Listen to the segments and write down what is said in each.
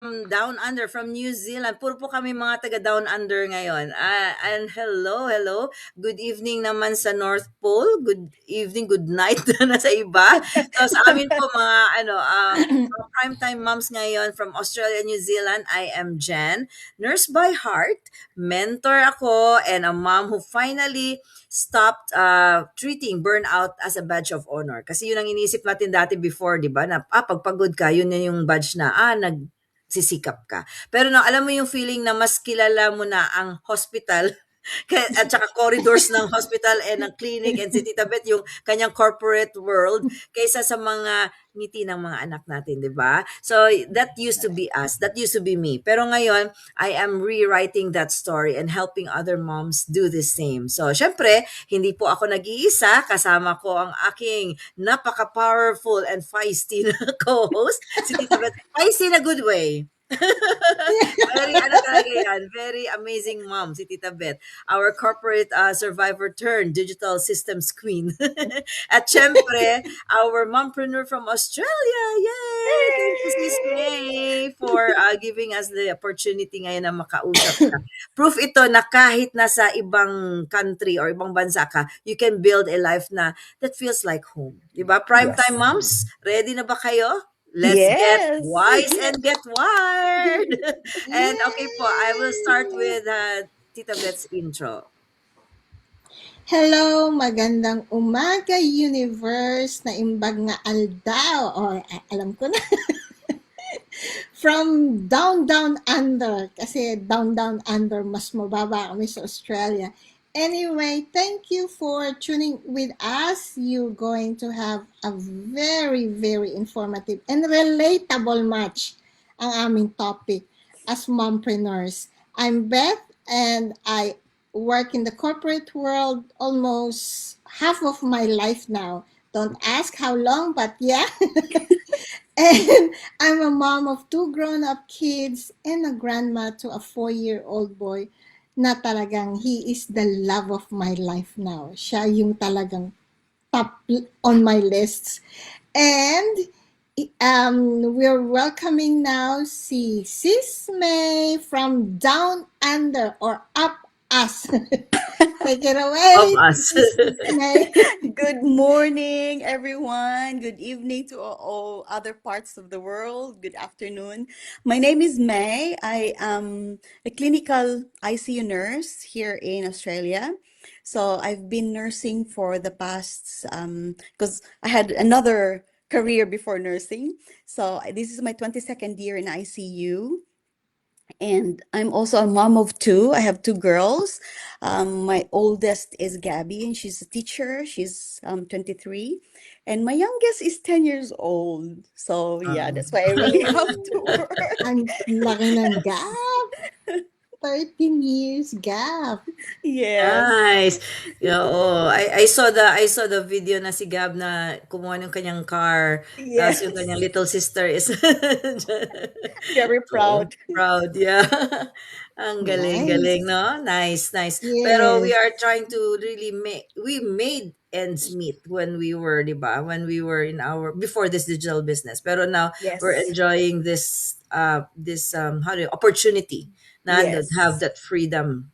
Down Under, from New Zealand. Puro po kami mga taga Down Under ngayon. And hello, hello. Good evening naman sa North Pole. Good evening, good night na sa iba. So sa amin po mga primetime moms ngayon from Australia, New Zealand, I am Jen, nurse by heart, mentor ako, and a mom who finally stopped treating burnout as a badge of honor. Kasi yun ang iniisip natin dati before, di ba? Na pagpagod ka, yun na yung badge na, sisikap ka. Pero no, alam mo yung feeling na mas kilala mo na ang hospital at saka corridors ng hospital and ng clinic and si Tita Beth yung kanyang corporate world kaysa sa mga ngiti ng mga anak natin, di ba? So, that used to be us. That used to be me. Pero ngayon, I am rewriting that story and helping other moms do the same. So, syempre, hindi po ako nag-iisa. Kasama ko ang aking napaka-powerful and feisty na co-host, si Tita Beth. Feisty in a good way. Very talaga yan, very amazing mom si Tita Beth, our corporate survivor turned digital systems queen. At syempre, our mompreneur from Australia. Yay! Thank you, Sis May, for giving us the opportunity ngayon na makausap ka. Proof ito na kahit nasa ibang country or ibang bansa ka, you can build a life na that feels like home. Diba? Yes. Primetime moms, ready na ba kayo? Let's get Yes. wise and get wired. And okay po, I will start Yay! with Tita Bet's intro. Hello, magandang umaga, universe, na imbag nga aldaw. Alam ko na. From down under. Kasi down under, mas mababa kami sa Australia. Anyway, thank you for tuning with us. You're going to have a very, very informative and relatable match ang aming topic as mompreneurs. I'm Beth and I work in the corporate world almost half of my life now. Don't ask how long, but yeah. And I'm a mom of 2 grown-up kids and a grandma to a 4-year-old boy na talagang he is the love of my life now. Siya yung talagang top on my lists. And we're welcoming now si Sis May from Down Under or Up Us. Take it away, Of us. Sis May. Good morning, everyone. Good evening to all other parts of the world. Good afternoon. My name is May. I am a clinical ICU nurse here in Australia. So I've been nursing for the past, because I had another career before nursing. So this is my 22nd year in ICU. And I'm also a mom of two. I have two girls. My oldest is Gabby, and she's a teacher. She's 23. And my youngest is 10 years old. So, yeah, that's why I really have to work. Ang laki ng gap. 13 years gap. Yes. Nice. Yeah, oh, I saw the video na si Gab na kumuha ng kanyang car. Tapos yung Yes. kanyang little sister is Very Oo, proud. proud, yeah. Ang galing-galing, Nice. no? Nice, nice. Pero we Yes. are trying to really we made ends meet when we were, 'di ba? When we were in our before this digital business. Pero now we're Yes. enjoying this how do you, opportunity na have Yes. that freedom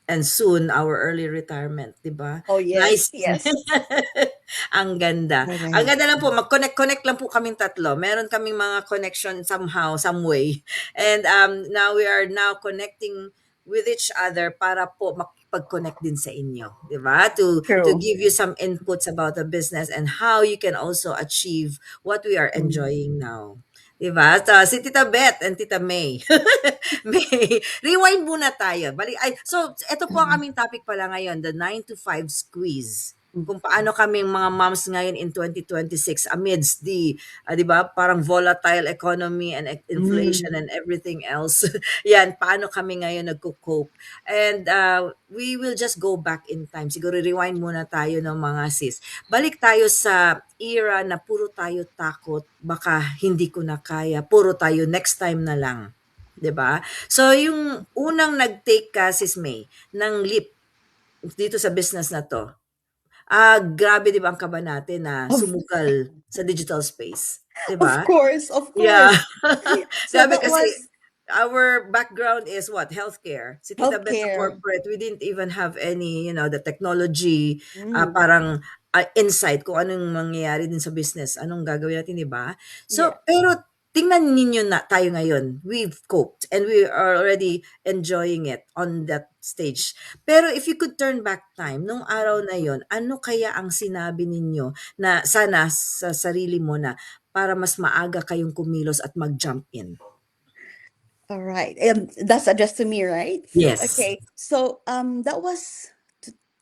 and soon our early retirement, 'di ba? Oh, yes. Nice. Yes. Ang ganda. Ang Correct. ganda lang po, mag-connect lang po kaming tatlo. Meron kaming mga connection somehow, some way. And now we are now connecting with each other para po makipag-connect din sa inyo, 'di ba? To True. give you some inputs about the business and how you can also achieve what we are Mm. enjoying now. 'Di ba? So, si Tita Beth and Tita May. May rewind muna tayo. So ito po ang Mm. aming topic pala ngayon, the 9 to 5 squeeze. Kung paano kaming mga moms ngayon in 2026 amidst the, 'di ba, parang volatile economy and inflation Mm. and everything else. Yan, paano kami ngayon nagko-cope. And we will just go back in time. Siguro rewind muna tayo ng mga sis. Balik tayo sa era na puro tayo takot, baka hindi ko na kaya, puro tayo next time na lang. 'Di ba? So yung unang nag-take ka, Sis May, ng leap dito sa business na 'to, grabe 'di ba ang kaba natin na Of, sumugal sa digital space, 'di of ba? course. Of Yeah. course. So Grabe that kasi was our background is what? Healthcare. Si Tita Beth sa Healthcare. corporate, we didn't even have any, the technology, Mm, parang insight kung anong mangyayari din sa business, anong gagawin natin, di ba? yeah. So, pero tingnan ninyo na tayo ngayon. We've coped and we are already enjoying it on that stage. Pero if you could turn back time, nung araw na yon, ano kaya ang sinabi ninyo na sana sa sarili mo na para mas maaga kayong kumilos at mag-jump in? All right. That's addressed to me, right? Yes. Okay. So that was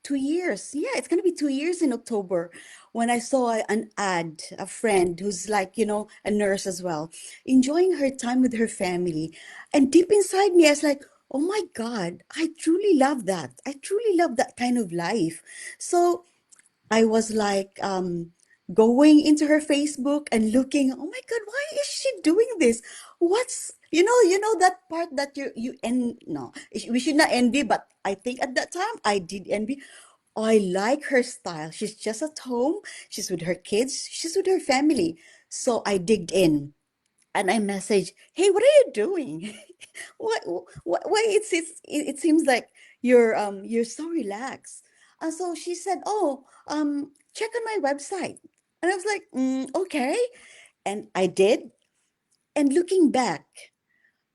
2 years. Yeah, it's gonna be 2 years in October when I saw an ad, a friend who's like, a nurse as well, enjoying her time with her family. And deep inside me, I was like, oh my God, I truly love that. I truly love that kind of life. So I was like going into her Facebook and looking, oh my God, why is she doing this? What's that part that you and no, we should not envy, but I think at that time I did envy. I like her style. She's just at home, she's with her kids, she's with her family. So I digged in and I messaged, "Hey, what are you doing? What, why it seems like you're so relaxed." And so she said, "Oh, check on my website." And I was like, "Okay." And I did. And looking back,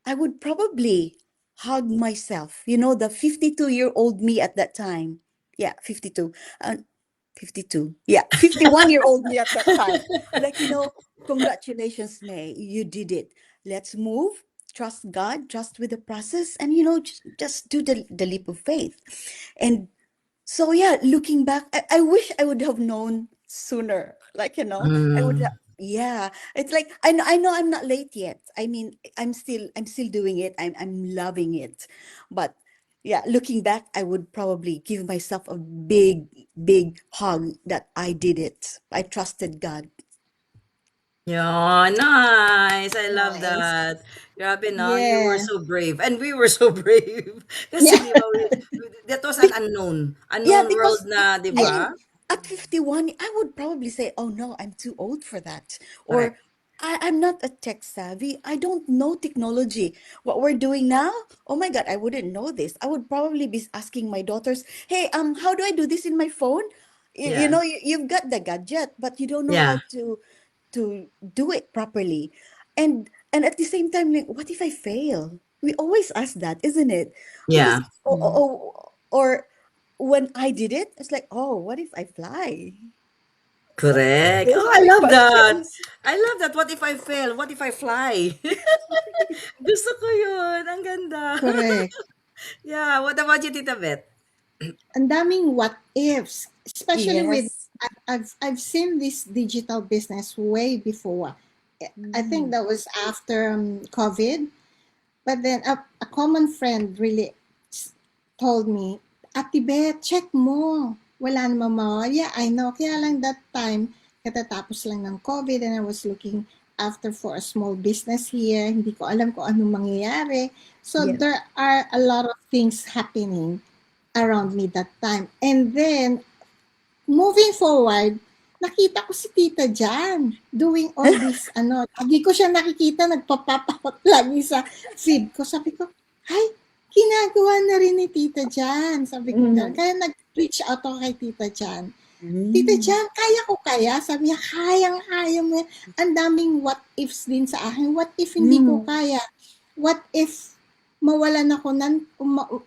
I would probably hug myself. The 52-year-old me at that time. Yeah, 52. 52. Yeah, 51-year-old me at that time. Like, congratulations, May. You did it. Let's move. Trust God, trust with the process, and just do the leap of faith. And so yeah, looking back, I wish I would have known sooner. Like, I would have, Mm. yeah. It's like I know I'm not late yet. I mean, I'm still doing it. I'm loving it. But yeah, looking back, I would probably give myself a big, big hug that I did it. I trusted God. Yeah, nice. I love Nice. that. Grabe, no? You were Yeah. so brave. And we were so brave. Yeah. Kasi, di ba, that was an unknown. Yeah, Unknown world because na, di I Yeah. mean, ba? at 51, I would probably say, "Oh no, I'm too old for that." Or Correct. I'm not a tech savvy. I don't know technology. What we're doing now, oh my God, I wouldn't know this. I would probably be asking my daughters, "Hey, how do I do this in my phone?" Yeah. You've got the gadget, but you don't know Yeah. how to do it properly. And at the same time, like, what if I fail? We always ask that, isn't it? Because Yeah. Mm. or when I did it, it's like, oh, what if I fly? So Correct. those Oh, are I the love that. questions. I love that. What if I fail? What if I fly? Gusto ko yun. Ang ganda. Correct. Yeah. What about you, Tita Beth? Ang daming what ifs, especially with Yes. I've seen this digital business way before. I think Mm. that was after COVID. But then a common friend really told me, Ate Beth, check mo. Wala namang mawawala. Yeah, I know. Kaya lang that time, katatapos lang ng COVID and I was looking after for a small business here. Hindi ko alam kung anong mangyayari. So Yes. there are a lot of things happening around me that time. And then, moving forward, nakita ko si Tita Jan doing all this, lagi ko siya nakikita, nagpapapakot lagi sa feed ko. Sabi ko, ay, ginagawa na rin ni Tita Jan. Sabi ko, Mm. kaya nag-reach out ako kay Tita Jan. Tita Mm. Jan, kaya ko kaya? Sabi niya, kayang-kaya mo yan. Ang daming what ifs din sa akin. What if hindi ko Mm. kaya? What if mawalan ako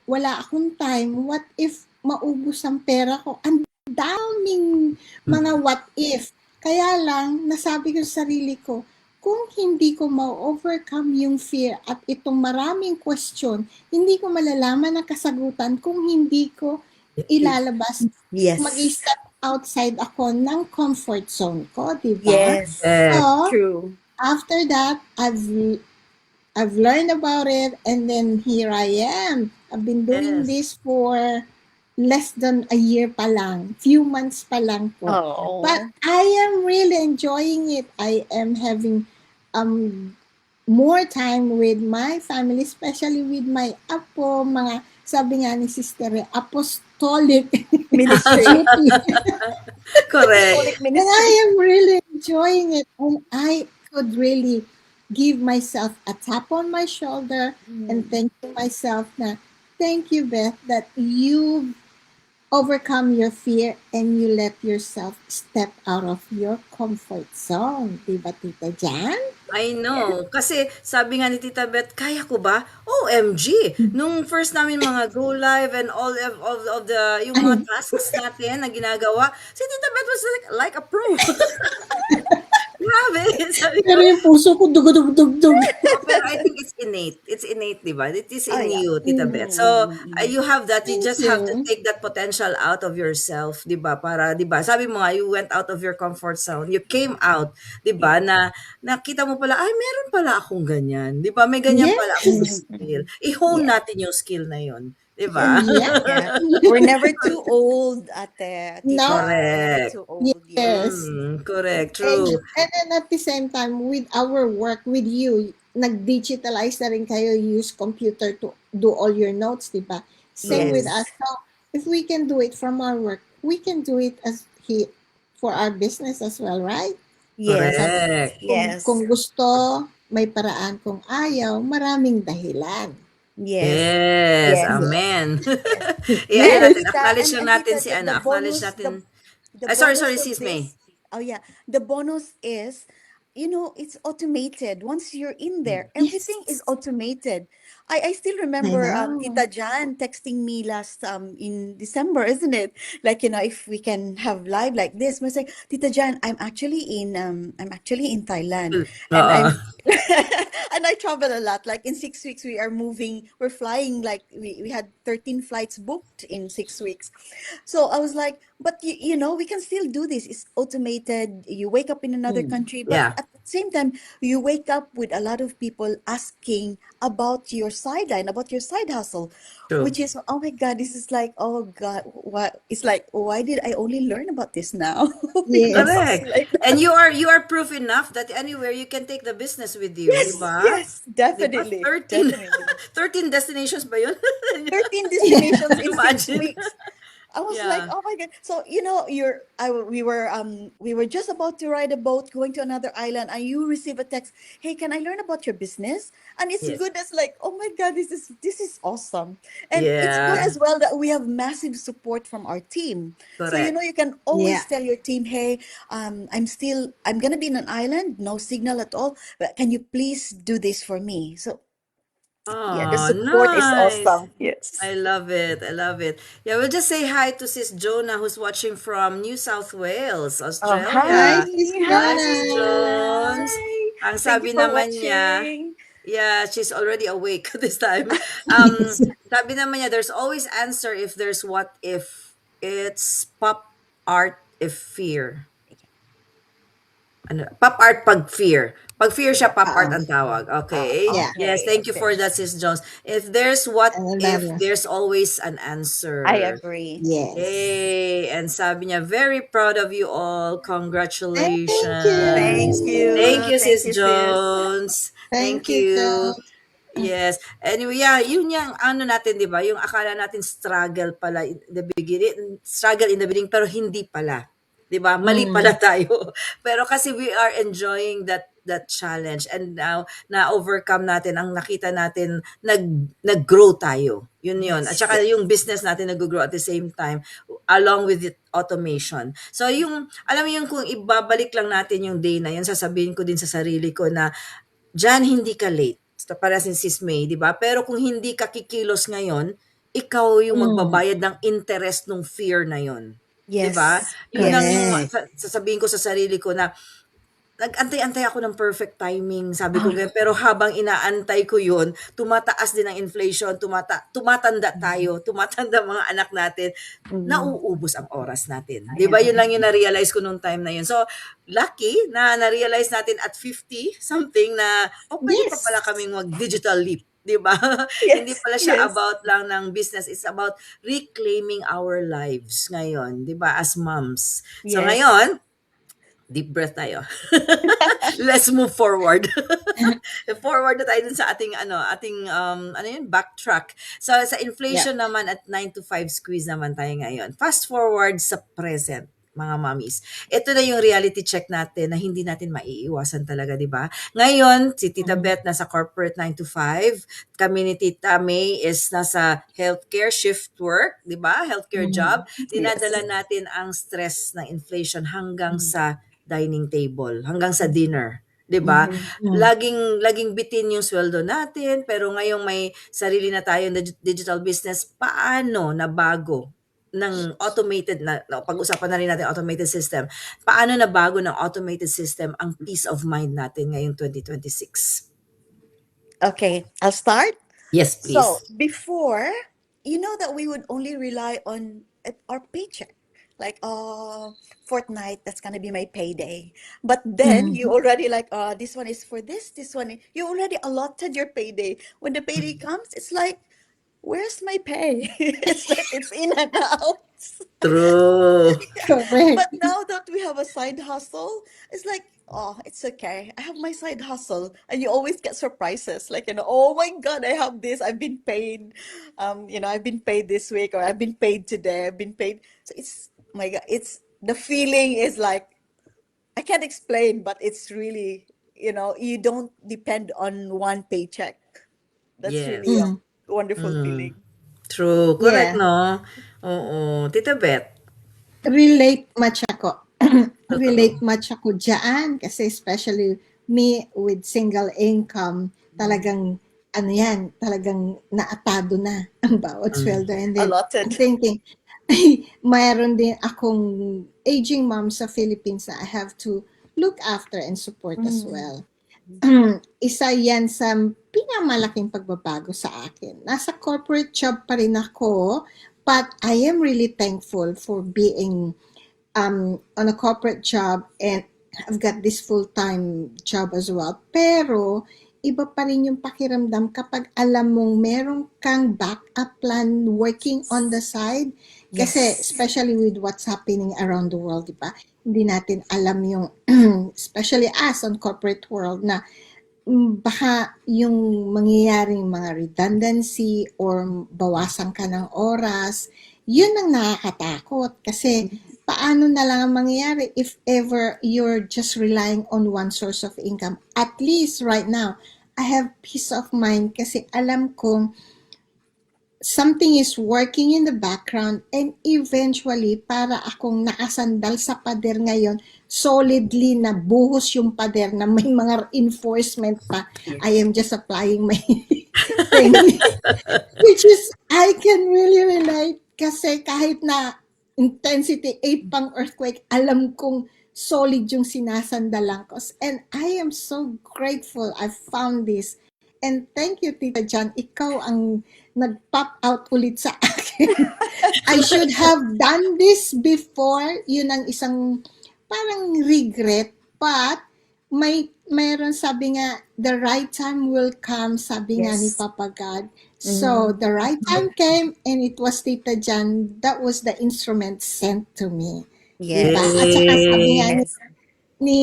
wala akong time? What if maubos ang pera ko? Ang daming mga what if. Kaya lang, nasabi ko sa sarili ko, kung hindi ko ma-overcome yung fear at itong maraming question, hindi ko malalaman ang kasagutan kung hindi ko ilalabas, Yes. mag-step outside ako ng comfort zone ko, di ba? Yes. Correct. So, True. after that, I've learned about it and then here I am. I've been doing Yes. this for less than a year pa lang, few months pa lang po. But Oh. I am really enjoying it. I am having more time with my family, especially with my apo, mga sabi nga ni Sister, apostolic Ministry. duty. Correct. Apostolic And I ministry. am really enjoying it. And I could really give myself a tap on my shoulder and Mm. thank myself na, thank you, Beth, that you overcome your fear and you let yourself step out of your comfort zone. Diba, Tita Jan? I know. Kasi sabi nga ni Tita Beth, kaya ko ba? OMG! Nung first namin mga go live and all of the, yung mga Ay, tasks natin na ginagawa, si Tita Beth was like a pro. Grabe! Sabi ko, pero yung puso ko dug-dug-dug-dug. oh, pero I think it's innate. It's innate, di ba? It is Oh, in yeah. you, Tita Beth. So, Mm. you have that. You Thank just have to you. take that potential out of yourself, di ba? Para, di ba? Sabi mo nga, you went out of your comfort zone. You came out, di ba? Na nakita mo pala, ay, meron pala akong ganyan. Di ba? May ganyan pala akong Yes. skill. I-hone Yeah. natin yung skill na yun. Di ba? Yeah. Yeah. We're never too old, Ate, No. Tita. Never Correct. too old. Yes. Yes. Correct. And, True. and then at the same time, with our work with you, nag-digitalize na rin kayo, use computer to do all your notes, di ba? Same with Yes. us. So, if we can do it from our work, we can do it as for our business as well, right? Yes. Kasi Correct. kung Yes. gusto, may paraan. Kung ayaw, maraming dahilan. Yes. Yes, Yes. amen. Yes. I-ano And Yes. natin, Tita, acknowledge lang and natin Tita, si ano, acknowledge natin. the Ay, sorry, bonus sorry, of sis May. this, oh yeah, the bonus is, it's automated. Once you're in there, Yes. everything is automated. I still I remember know. Tita Jan texting me last in December, isn't it? Like, if we can have live like this. I was like, Tita Jan, I'm actually in Thailand, and Oo. and I travel a lot. Like in 6 weeks, we're flying, like we had 13 flights booked in 6 weeks. So I was like, but we can still do this. It's automated. You wake up in another country, but Yeah, at the same time, you wake up with a lot of people asking about your sideline, about your side hustle, true. which is, oh my God, this is like, oh God, what? It's like, why did I only learn about this now? Yes. It's Correct. like And that. you are proof enough that anywhere you can take the business with you, 'di Yes, ba? yes, 'Di ba? definitely, 13 definitely. 13 destinations ba 'yun? 13 destinations in six Imagine. weeks. I was like, Yeah. oh my God. So, we were just about to ride a boat going to another island, and you receive a text, hey, can I learn about your business? And it's Yes. good as like, oh my God, this is awesome. And it's good Yeah. as well that we have massive support from our team. So, Correct. you can Yeah. always tell your team, hey, I'm gonna be in an island, no signal at all, but can you please do this for me? So yeah, the Oh, support is nice. awesome. Yes. I love it. I love it. Yeah, we'll just say hi to Sis Jonah who's watching from New South Wales, Oh, hi. Hi, Australia. Sis Hi, Hi. Sis Jonah. Jones. Hi. Ang Thank you sabi for naman niya, watching. yeah, she's already awake this time. Yes. Sabi naman niya, there's always answer if there's what if. It's pop art if fear. Ano, pop art pag fear. Pag fear siya, pop art Uh-oh. ang tawag. Oh, Okay. Yeah. Yes, okay. thank you Okay. for that, Sis Jones. If there's what And if, then, there's always an I answer. agree. yes. Yay! And sabi niya, very proud of you all. Thank you. Thank Congratulations. Thank you. you, Thank Sis you, sis. Jones. Thank Thank you, you. Jones. Yes. Anyway, yeah, yun yung ano natin, 'di ba? Yung akala natin struggle pala in the beginning, struggle in the beginning pero hindi pala. 'Di ba? Mali pala Mm. tayo. Pero kasi we are enjoying that challenge and now na overcome natin ang nakita natin nag-grow tayo. Yun. At Yes. saka yung business natin nag-grow at the same time along with the automation. So yung alam mo yung kung ibabalik lang natin yung day na yun, sasabihin ko din sa sarili ko na diyan hindi ka late. Para si Sis May, 'di ba? Pero kung hindi ka kikilos ngayon, ikaw yung Mm. magbabayad ng interest ng fear na 'yon. 'Di ba? Yes. 'Yun lang yung Correct. sasabihin ko sa sarili ko na nag-antay-antay ako ng perfect timing, sabi ko Ah, ganyan. Pero habang inaantay ko yun, tumataas din ang inflation, tumatanda tayo, tumatanda mga anak natin, Mm, nauubos ang oras natin. I 'Di ba? Yun agree. lang yung na-realize ko nung time na yun. So, lucky na na-realize natin at 50 something na, oh, pwede pa pala yes. kaming mag-digital leap. 'Di ba? Hindi Yes. pala siya Yes. about lang ng business, it's about reclaiming our lives ngayon, 'di ba, as moms. So Yes. ngayon, deep breath tayo. Let's move forward. Forward na tayo dun sa ating ano yun, backtrack. So sa Yeah. inflation naman at 9 to 5 squeeze naman tayo ngayon. Fast forward sa present. mga mommies. Ito na yung reality check natin na hindi natin maiiwasan talaga, di ba? Ngayon, si Tita Beth nasa corporate 9 to 5. Kami ni Tita May is nasa healthcare shift work, di ba? Healthcare job. Dinadala Yes. natin ang stress ng inflation hanggang sa dining table, hanggang sa dinner. 'Di ba? Laging bitin yung sweldo natin, pero ngayong may sarili na tayong digital business, paano nabago ng automated pag-usapan na rin natin automated system. Paano nabago ng automated system ang peace of mind natin ngayong 2026? Okay, I'll start. Yes, So please. before, you know that we would only rely on our paycheck, like fortnight. That's gonna be my payday. But then you already like, this one is for this one. You already allotted your payday. When the payday comes, it's like, where's my pay? It's like it's in and out. True. Correct. But now that we have a side hustle, it's like, oh, it's okay. I have my side hustle. And you always get surprises. Like, oh my God, I have this. I've been paid. I've been paid this week, or I've been paid today. I've been paid. So it's, my God, it's the feeling is like, I can't explain, but it's really, you don't depend on one paycheck. That's really a Yes. Mm. wonderful Mm. feeling. True. Correct, Yeah. no? Oo. Tita Beth, Relate much ako. Relate totoo. much ako dyan kasi especially me with single income, talagang ano yan, talagang naatado na ang bawat Mm. sweldo. And then I'm Allotted. thinking, mayroon din akong aging mom sa Philippines na I have to look after and support as Mm. well. Isa yan sa pinakamalaking pagbabago sa akin. Nasa corporate job pa rin ako, but I am really thankful for being on a corporate job, and I've got this full-time job as well. Pero, iba pa rin yung pakiramdam kapag alam mong meron kang backup plan working on the side. Kasi, Yes. especially with what's happening around the world, di ba? Hindi natin alam yung, especially us on corporate world, na baka yung mangyayaring mga redundancy or bawasan ka ng oras, yun ang nakakatakot. Kasi paano na lang ang mangyayari if ever you're just relying on one source of income. At least right now, I have peace of mind kasi alam kong something is working in the background, and eventually, para akong nakasandal sa pader ngayon, solidly na buhos yung pader na may mga reinforcement pa. I am just applying my thing. Which is, I can really relate kasi kahit na intensity 8 pang earthquake, alam kong solid yung sinasandalan ko. And I am so grateful I found this. And thank you, Tita Jan. Ikaw ang nag-pop out ulit sa akin. I should have done this before. Yun ang isang parang regret. But mayroon sabi nga, the right time will come, sabi nga ni Yes. Papa God. So, the right time came, and it was Tita Jan. That was the instrument sent to me. Diba? At Yes. saka sabi nga Yay! Yes. ni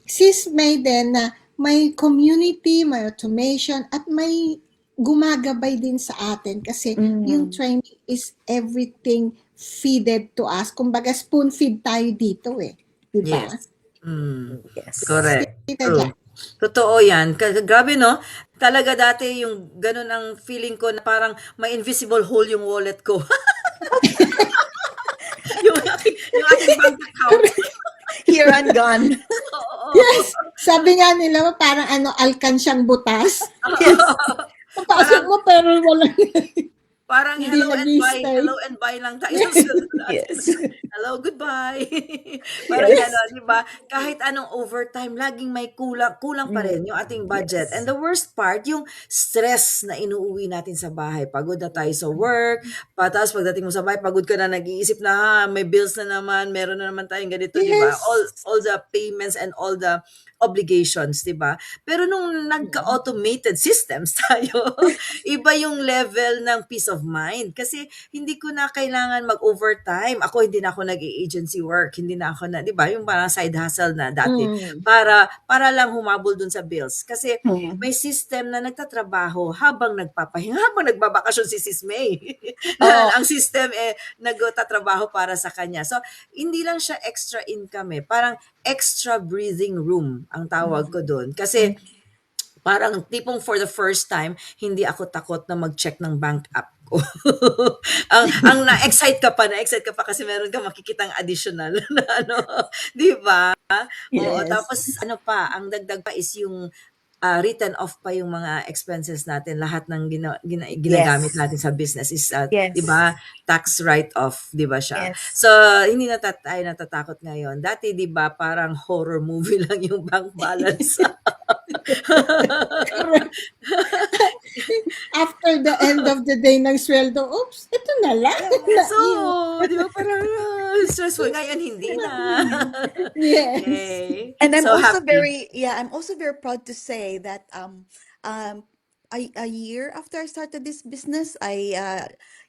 Sis May din na may community, may automation, at may gumagabay din sa atin kasi yung training is everything feeded to us. Kumbaga spoon feed tayo dito eh. Diba? Yes. Mm. Yes. Correct. Tita True. Jan. Totoo yan. Grabe, no? Talaga dati yung ganun ang feeling ko na parang may invisible hole yung wallet ko. yung aking bank account. Here and gone. Oo. Yes! Sabi nga nila, parang alkansyang butas. Yes. Papasok mo pero walang Parang hindi nag-stay. hello and bye lang tayo sa sweldo natin. Yes. Hello, goodbye. Parang Yes. gano'n, di ba? Kahit anong overtime, laging may kulang pa rin yung ating budget. Yes. And the worst part, yung stress na inuuwi natin sa bahay. Pagod na tayo sa work, tapos pagdating mo sa bahay, pagod ka na, nag-iisip na, may bills na naman, meron na naman tayong ganito, di ba? Yes. All the payments and all the obligations, di ba? Pero nung nagka-automated systems tayo, iba yung level ng peace of of mind. Kasi hindi ko na kailangan mag-overtime. Ako, hindi na ako nag-agency work. Hindi na ako na, di ba, yung parang side hustle na dati. Mm. Para lang humabol dun sa bills. Kasi Mm. may system na nagtatrabaho habang nagpapahinga, habang nagbabakasyon si Sis May. Oh, Ang system nagtatrabaho para sa kanya. So, hindi lang siya extra income parang extra breathing room ang tawag ko doon. Kasi parang tipong for the first time, hindi ako takot na mag-check ng bank app ko. ang na-excite ka pa kasi meron kang makikitang additional na ano, 'di ba? Oo, Yes. tapos ano pa, ang dagdag pa is yung written off pa yung mga expenses natin, lahat ng ginagamit yes. natin sa business is 'di Yes. ba, tax write-off, 'di ba siya? Yes. So, hindi na tayo natatakot ngayon. Dati 'di ba, parang horror movie lang yung bank balance. Correct. After the end of the day ng sweldo, oops, ito na lang. So, di ba parang stressful. Ngayon, hindi na. Yes. Yay. And So happy. I'm also very proud to say that a year after I started this business, I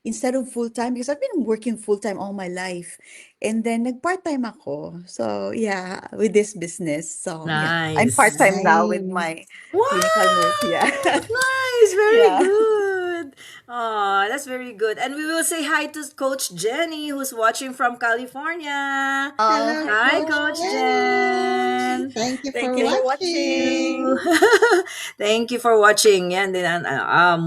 instead of full time, because I've been working full time all my life, and then nag part time ako. So yeah, with this business. So yeah, I'm part Nice. time now with Nice. my clinical nurse. Wow! Yeah, Nice. Very yeah, good. Oh, that's very good. And we will say hi to Coach Jenny, who's watching from California. uh, Hello, Hi, Coach Coach Jenny. Jen. Thank you thank for you for watching. watching. Thank you for watching. Yan din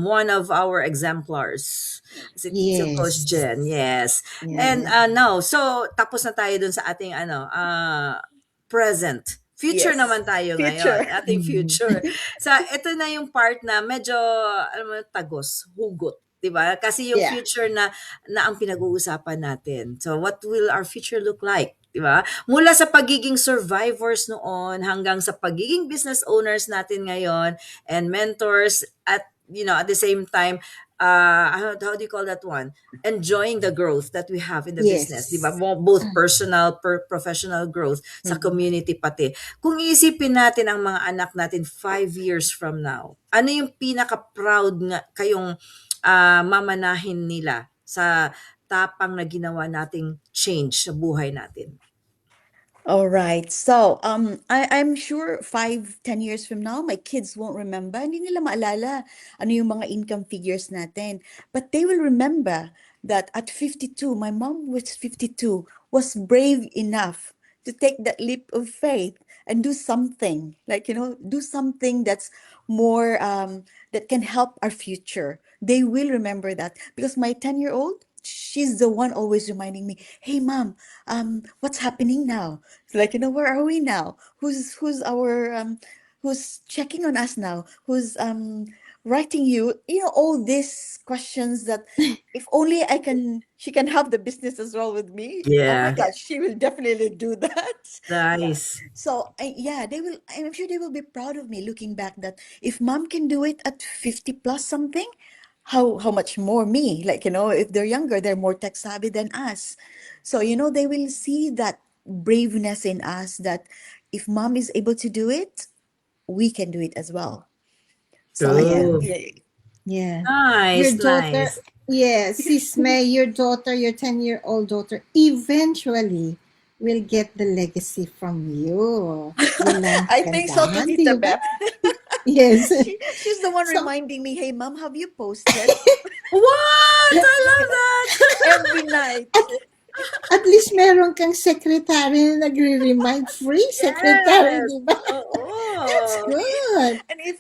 one of our exemplars. Si Coach Yes. Jen, yes. And Yeah. no, so tapos na tayo dun sa ating present. Future Yes, naman tayo future. ngayon, ating future. So ito na yung part na medyo alam mo, tagos, hugot. 'Di ba? Kasi yung Yeah. future na ang pinag-uusapan natin. So what will our future look like? 'Di ba? Mula sa pagiging survivors noon hanggang sa pagiging business owners natin ngayon and mentors at at the same time how do you call that one? Enjoying the growth that we have in the business, 'di ba? Yes. Both personal, professional growth sa Mhm. community pati. Kung iisipin natin ang mga anak natin 5 years from now, ano yung pinaka-proud nga kayong mamanahin nila sa tapang na ginawa nating change sa buhay natin? All right. So, I'm sure 5, 10 years from now, my kids won't remember. Hindi nila maalala ano yung mga income figures natin. But they will remember that at 52, my mom was 52, was brave enough to take that leap of faith and do something, like, do something that's more, that can help our future. They will remember that because my 10-year-old, she's the one always reminding me, hey, mom, what's happening now? It's like, where are we now? Who's checking on us now? Who's writing you? All these questions that if only she can have the business as well with me. Oh my Yeah, gosh, she will definitely do that. Yeah. nice. So yeah, I'm sure they will be proud of me looking back that if mom can do it at 50 plus something, how much more me? Like, if they're younger, they're more tech savvy than us. So, they will see that braveness in us that if mom is able to do it, we can do it as well. So yeah, True. Yeah. yeah. Yeah. Your Nice, daughter, nice. yes, Sis May, your daughter, your 10-year-old daughter, eventually will get the legacy from you. Yun lang I think so too, kagandahan, di Tita ba? Beth. Yes. She's the one So, reminding me, hey mom, have you posted? What? I love that. Every night. at least meron kang secretary na nagre-remind. Free secretary, Yes. di ba? That's Oo. good. And if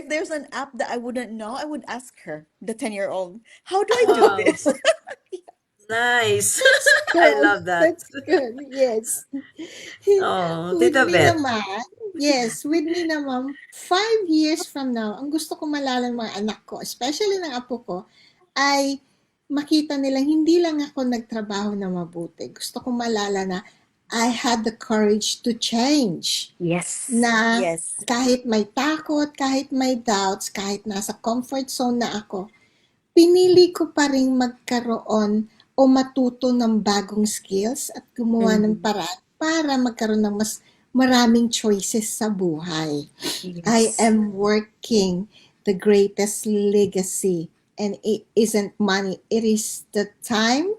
there's an app that I wouldn't know, I would ask her, the 10-year-old, how do I do Wow. this? Nice. That's I good. love that. That's good. Yes. Oh, With Tita me Beth. naman, yes, with me naman, 5 years from now, ang gusto ko malala ng mga anak ko, especially ng apo ko, ay makita nila hindi lang ako nagtrabaho na mabuti. Gusto ko malala na I had the courage to change. Yes. Na Yes. kahit may takot, kahit may doubts, kahit nasa comfort zone na ako, pinili ko pa rin magkaroon o matuto ng bagong skills at gumawa ng paraan para magkaroon ng mas maraming choices sa buhay. I Yes. am working the greatest legacy and it isn't money. It is the time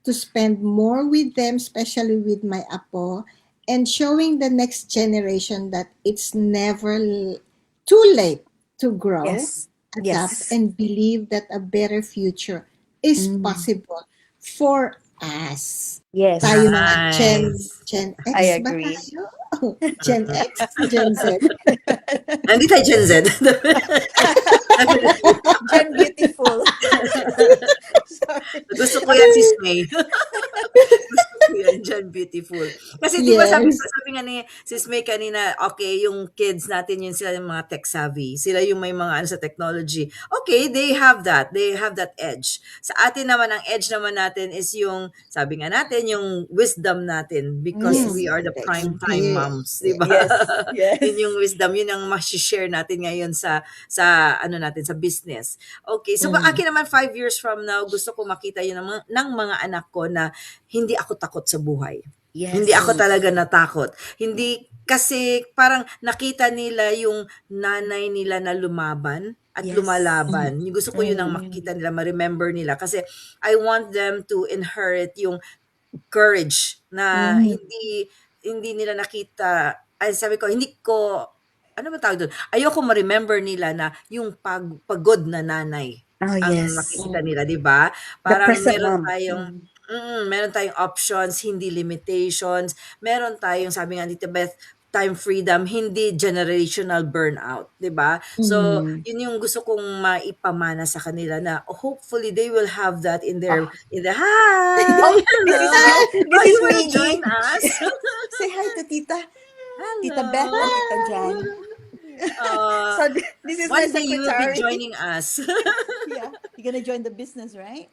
to spend more with them, especially with my apo, and showing the next generation that it's never too late to grow, Yes. adapt, Yes. and believe that a better future is Mm. possible for us. Yes. Tayo mga Nice. Gen I X ba agree. tayo? Gen X? Gen Z? Hindi tayo Gen Z. Definitely. Gen Beautiful. Sorry. Gusto ko yan, Sis May. Gusto ko yan diyan, beautiful. Kasi 'di ba Yes. sabi nga ni Sis May kanina, okay, yung kids natin yun sila yung mga tech savvy. Sila yung may mga ano sa technology. Okay, they have that. They have that edge. Sa atin naman ang edge naman natin is yung sabi nga natin yung wisdom natin because Mm, we Yes. are the prime Yes. time yes. moms, 'di ba? Yes. Yun Yes. yung wisdom, yun ang ma-share natin ngayon sa ano natin sa business. Okay, so Mm. akin naman 5 years from now, gusto ko makita yun ng mga anak ko na hindi ako takot sa buhay. Hindi ako Yes. Mm. talaga natakot. Hindi kasi parang nakita nila yung nanay nila na lumaban at Yes. Mm. lumalaban. Yung gusto ko yun ang Mm. makita nila, ma-remember nila. Kasi I want them to inherit yung courage na Mm. hindi hindi nila nakita. Ay, sabi ko, hindi ko, ano ba tawag doon? Ayoko ma-remember nila na yung pagod na nanay Oh, ang yes. nakikita Mm. nila, 'di ba? The Parang present mom. Mm. meron tayong options, hindi limitations. Meron tayong, sabi nga ni Tita Beth, time freedom, hindi generational burnout, 'di ba? So, Mm. yun yung gusto kong maipamana sa kanila na hopefully they will have that in their Oh, hi, oh, hello. this Oh, is you want to Miggy. join us? Say hi to Tita Beth Hello. and Tita Jan. Uh, So this is my one day you will be secretary. joining us. Yeah, you're gonna join the business, right?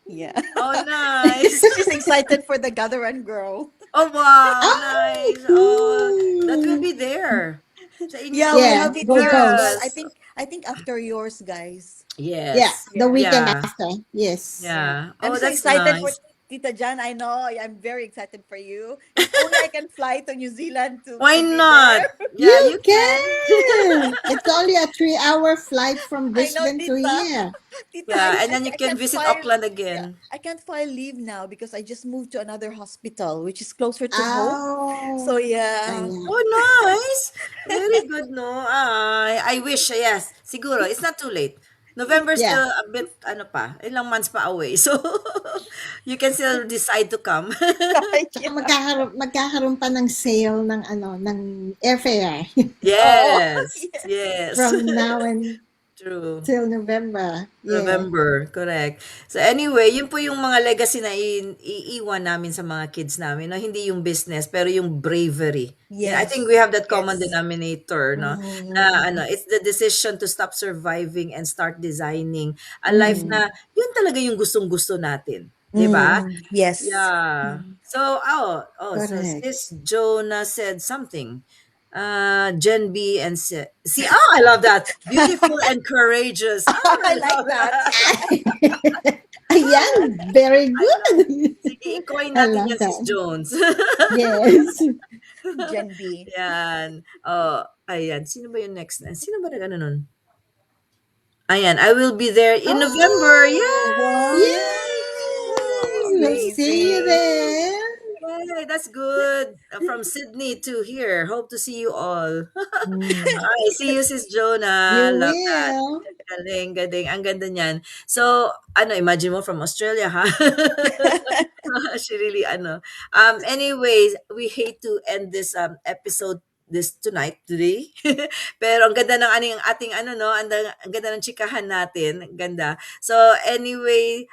Yeah. Oh, nice. She's excited for the gather and grow. Oh, wow, Oh, nice. Oh, that will cool. be there. Sa Yeah, inyo, we'll Yeah, have it go here as well. goes. yes. I think after yours, guys. Yeah, Yes. the Yeah. weekend Yeah. after. Yes. Yeah. Yeah. I'm Oh, so that's excited for nice. Tita Jan. I know. I'm very excited for you. If only I can fly to New Zealand Why to be not? there. Yeah, You you can. can. It's only a 3-hour flight from I know, Brisbane to Tita. here. Tita, Yeah, and then you I can can't visit file. Auckland Yeah, again. I can't file leave now because I just moved to another hospital, which is closer to home. So Oh, yeah. ayan. Oh, nice. Very good, no? I wish, yes. Siguro, it's not too late. November Yeah. still a bit, ano pa, ilang months pa away. So, you can still decide to come. Tsaka Yeah. magkakaroon pa ng sale ng ano, ng airfare Oh, Yes. yes. Yes. from now True. until November. Yeah. November, correct. So anyway, yun po yung mga legacy na iiwan namin sa mga kids namin, no? Hindi yung business, pero yung bravery. Yeah, I think Yes. we have that common Yes. denominator, no? Na Mm. ano, it's the decision to stop surviving and start designing a life Mm. na yun talaga yung gustong-gusto natin, 'di ba? Mm, yes. Yeah. Mm. So, so Correct. Sis Jonah said something. Gen B and see, oh, I love that. Beautiful and courageous. Oh, I I like love that. that. Ayan, very I love good. Sige, i-coin I natin love yan, Sis that. Jones. Yes. Gen B. Yan. Oh, ayan. Sino ba yung next? Sino ba nag-ano nun? Ayan, I will be there in November. Oh, Wow. yay! We'll see you Amazing. there. Yay, that's good. From Sydney to here. Hope to see you all. Mm. Ay, see you, Sis Jonah. You Love that. will. Galing, galing. Ang ganda niyan. So, imagine mo from Australia, ha? She really, anyways, we hate to end this episode today. Pero ang ganda ng ating no, ang ganda ng chikahan natin. Ang ganda. So, anyway,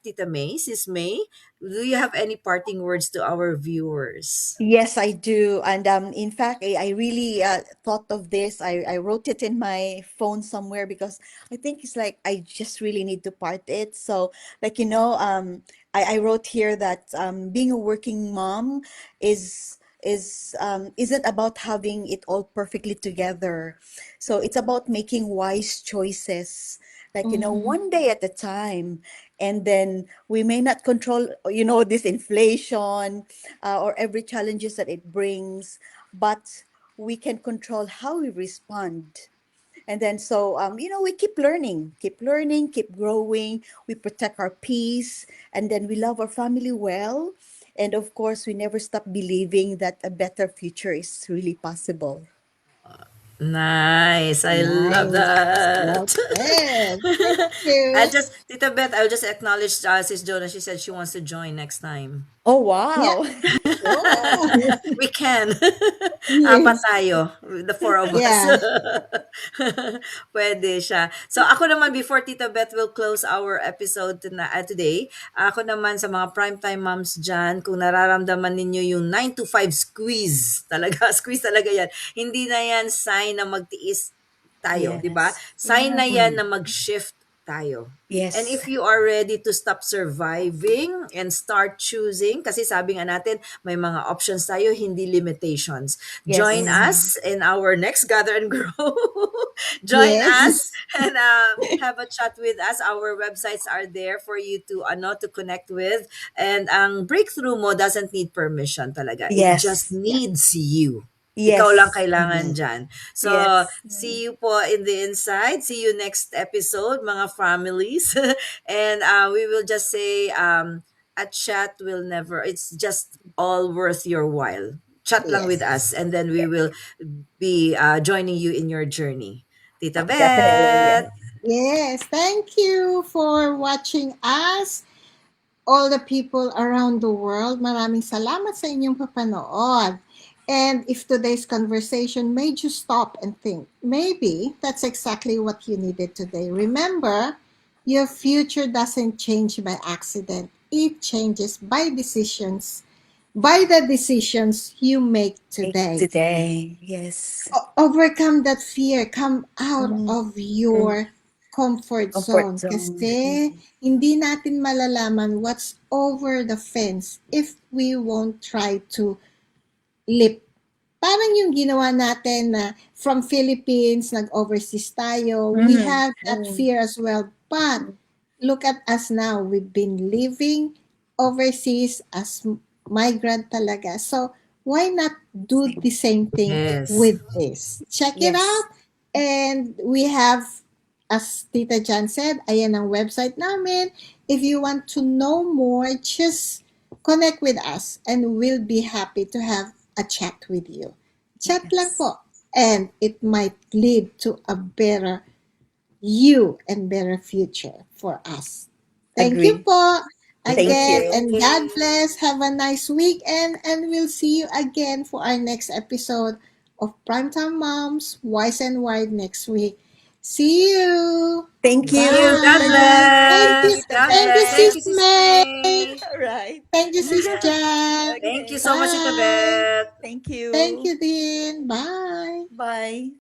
Tita May, Sis May, do you have any parting words to our viewers? Yes, I do. And in fact, I really thought of this. I wrote it in my phone somewhere because I think it's like I just really need to part it. So, like, I wrote here that being a working mom isn't about having it all perfectly together. So it's about making wise choices, like, Mm-hmm. one day at a time. And then we may not control, this inflation or every challenges that it brings, but we can control how we respond. And then so we keep learning, keep growing. We protect our peace, and then we love our family well. And of course, we never stop believing that a better future is really possible. Nice. I love Nice. that. Well said. Thank you. Tita Beth, I'll just acknowledge Sis Jonah. She said she wants to join next time. Oh, Yeah, wow. sure. We can. Apat Yes. tayo, the four of us. Yeah. Pwede siya. So ako naman, before Tita Beth will close our episode today, ako naman sa mga primetime moms dyan, kung nararamdaman ninyo yung 9 to 5 squeeze, talaga, squeeze talaga yan. Hindi na yan sign na magtiis tayo, di ba? Yes. Sign na yan Mm. na mag-shift tayo. And Yes. if you are ready to stop surviving and start choosing, kasi sabi nga natin, may mga options tayo, hindi limitations. Join Yes. us in our next Gather and Grow. Join us Yes. and have a chat with us. Our websites are there for you to connect with. And ang breakthrough mo doesn't need permission talaga. It just Yes. Yeah. needs you. Ikaw lang Yes. kailangan Yes. dyan. So, Yes. see you po in the inside. See you next episode, mga families. And we will just say, a chat will never, it's just all worth your while. Chat lang with Yes. us and then we Yes. will be joining you in your journey. Tita Definitely. Beth. Yes. Yes. Thank you for watching us. All the people around the world, maraming salamat sa inyong papanood. And if today's conversation made you stop and think, maybe that's exactly what you needed today. Remember, your future doesn't change by accident. It changes by the decisions you make today. Today. Yes. Overcome that fear. Come out Mm. of your comfort Comfort zone. zone. Kasi hindi natin malalaman what's over the fence if we won't try to leap. Parang yung ginawa natin na from Philippines, nag-overseas tayo. We Mhm. have that Mm. fear as well. But look at us now. We've been living overseas as migrant talaga. So, why not do the same thing Yes. with this? Check it Yes. out. And we have, as Tita Jan said, ayan ang website namin. If you want to know more, just connect with us and we'll be happy to have a chat with you. Chat lang Yes. po. And it might lead to a better you and better future for us. Thank you Agree. po Thank again, you. and God bless. Have a nice weekend, and we'll see you again for our next episode of Primetime Moms Wise and Wide next week. See you. Thank See you. you. God Tita Jan. Thank bless. you. Tita God Thank you, bless. Beth. Thank Sis you, Sis May. May. All right. Thank you, Sis Yeah. Jan. Thank you Okay. so much, Tita Bye. Beth. Thank Thank you. you, Dean. Bye. Bye.